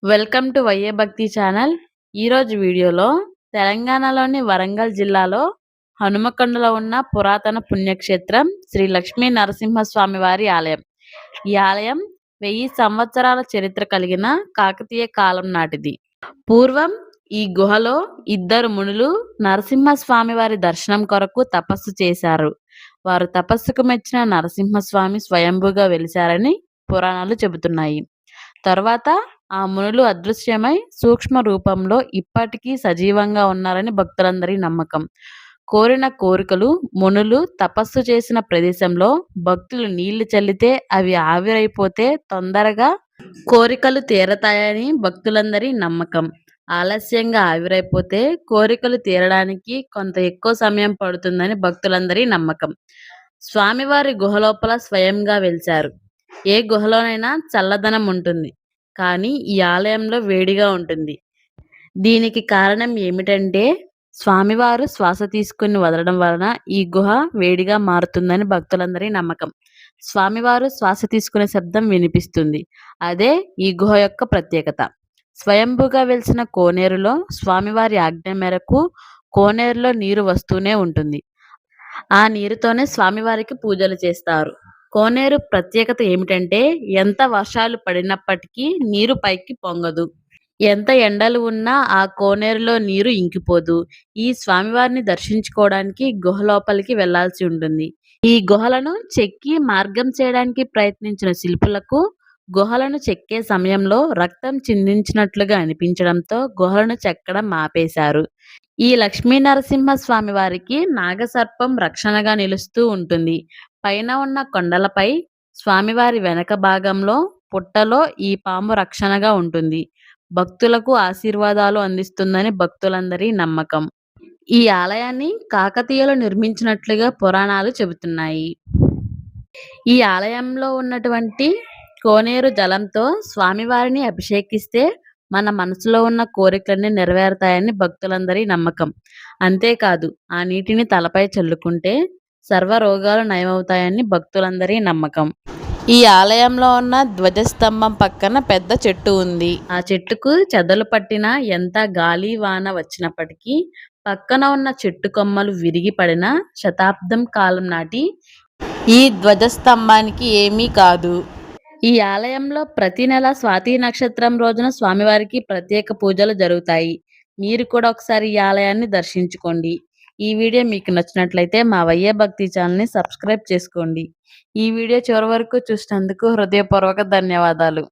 Welcome to వైఏ భక్తి channel. ఈరోజు వీడియోలో తెలంగాణలోని వరంగల్ జిల్లాలో హనుమకొండలో ఉన్న పురాతన పుణ్యక్షేత్రం శ్రీ లక్ష్మీ నరసింహస్వామి వారి ఆలయం. ఈ ఆలయం 1000 సంవత్సరాల చరిత్ర కలిగిన కాకతీయ కాలం నాటిది. పూర్వం ఈ గుహలో ఇద్దరు మునులు నరసింహస్వామి వారి దర్శనం కొరకు తపస్సు చేశారు. వారు తపస్సుకు మెచ్చిన నరసింహస్వామి స్వయంభుగా వెలిశారని పురాణాలు చెబుతున్నాయి. తర్వాత ఆ మునులు అదృశ్యమై సూక్ష్మ రూపంలో ఇప్పటికీ సజీవంగా ఉన్నారని భక్తులందరి నమ్మకం. కోరిన కోరికలు మునులు తపస్సు చేసిన ప్రదేశంలో భక్తులు నీళ్లు చల్లితే అవి ఆవిరైపోతే తొందరగా కోరికలు తీరతాయని భక్తులందరి నమ్మకం. ఆలస్యంగా ఆవిరైపోతే కోరికలు తీరడానికి కొంత ఎక్కువ సమయం పడుతుందని భక్తులందరి నమ్మకం. స్వామివారి గుహలోపల స్వయంగా వెలిశారు. ఏ గుహలోనైనా చల్లదనం ఉంటుంది, కానీ ఈ ఆలయంలో వేడిగా ఉంటుంది. దీనికి కారణం ఏమిటంటే స్వామివారు శ్వాస తీసుకుని వదలడం వలన ఈ గుహ వేడిగా మారుతుందని భక్తులందరి నమ్మకం. స్వామివారు శ్వాస తీసుకునే శబ్దం వినిపిస్తుంది. అదే ఈ గుహ యొక్క ప్రత్యేకత. స్వయంభుగా వెలిసిన కోనేరులో స్వామివారి ఆజ్ఞ మేరకు కోనేరులో నీరు వస్తూనే ఉంటుంది. ఆ నీరుతోనే స్వామివారికి పూజలు చేస్తారు. కోనేరు ప్రత్యేకత ఏమిటంటే ఎంత వర్షాలు పడినప్పటికీ నీరు పైకి పొంగదు. ఎంత ఎండలు ఉన్నా ఆ కోనేరులో నీరు ఇంకిపోదు. ఈ స్వామివారిని దర్శించుకోవడానికి గుహ లోపలికి వెళ్లాల్సి ఉంటుంది. ఈ గుహలను చెక్కి మార్గం చేయడానికి ప్రయత్నించిన శిల్పులకు గుహలను చెక్కే సమయంలో రక్తం చిందించినట్లుగా అనిపించడంతో గుహలను చెక్కడం ఆపేశారు. ఈ లక్ష్మీ నరసింహ స్వామి వారికి నాగసర్పం రక్షణగా నిలుస్తూ ఉంటుంది. పైన ఉన్న కొండలపై స్వామివారి వెనక భాగంలో పుట్టలో ఈ పాము రక్షణగా ఉంటుంది. భక్తులకు ఆశీర్వాదాలు అందిస్తుందని భక్తులందరి నమ్మకం. ఈ ఆలయాన్ని కాకతీయులు నిర్మించినట్లుగా పురాణాలు చెబుతున్నాయి. ఈ ఆలయంలో ఉన్నటువంటి కోనేరు జలంతో స్వామివారిని అభిషేకిస్తే మన మనసులో ఉన్న కోరికలన్నీ నెరవేరుతాయని భక్తులందరి నమ్మకం. అంతేకాదు, ఆ నీటిని తలపై చల్లుకుంటే సర్వ రోగాలు నయమవుతాయని భక్తులందరి నమ్మకం. ఈ ఆలయంలో ఉన్న ధ్వజస్తంభం పక్కన పెద్ద చెట్టు ఉంది. ఆ చెట్టుకు చెదలు పట్టినా ఎంత గాలి వాన వచ్చినప్పటికీ పక్కన ఉన్న చెట్టు కొమ్మలు విరిగి పడిన శతాబ్దం కాలం నాటి ఈ ధ్వజస్తంభానికి ఏమీ కాదు. ఈ ఆలయంలో ప్రతి నెల స్వాతి నక్షత్రం రోజున స్వామివారికి ప్రత్యేక పూజలు జరుగుతాయి. మీరు కూడా ఒకసారి ఈ ఆలయాన్ని దర్శించుకోండి. ఈ వీడియో మీకు నచ్చినట్లయితే మా వైఏ భక్తి ఛానల్ని సబ్స్క్రైబ్ చేసుకోండి. ఈ వీడియో చివరి వరకు చూసినందుకు హృదయపూర్వక ధన్యవాదాలు.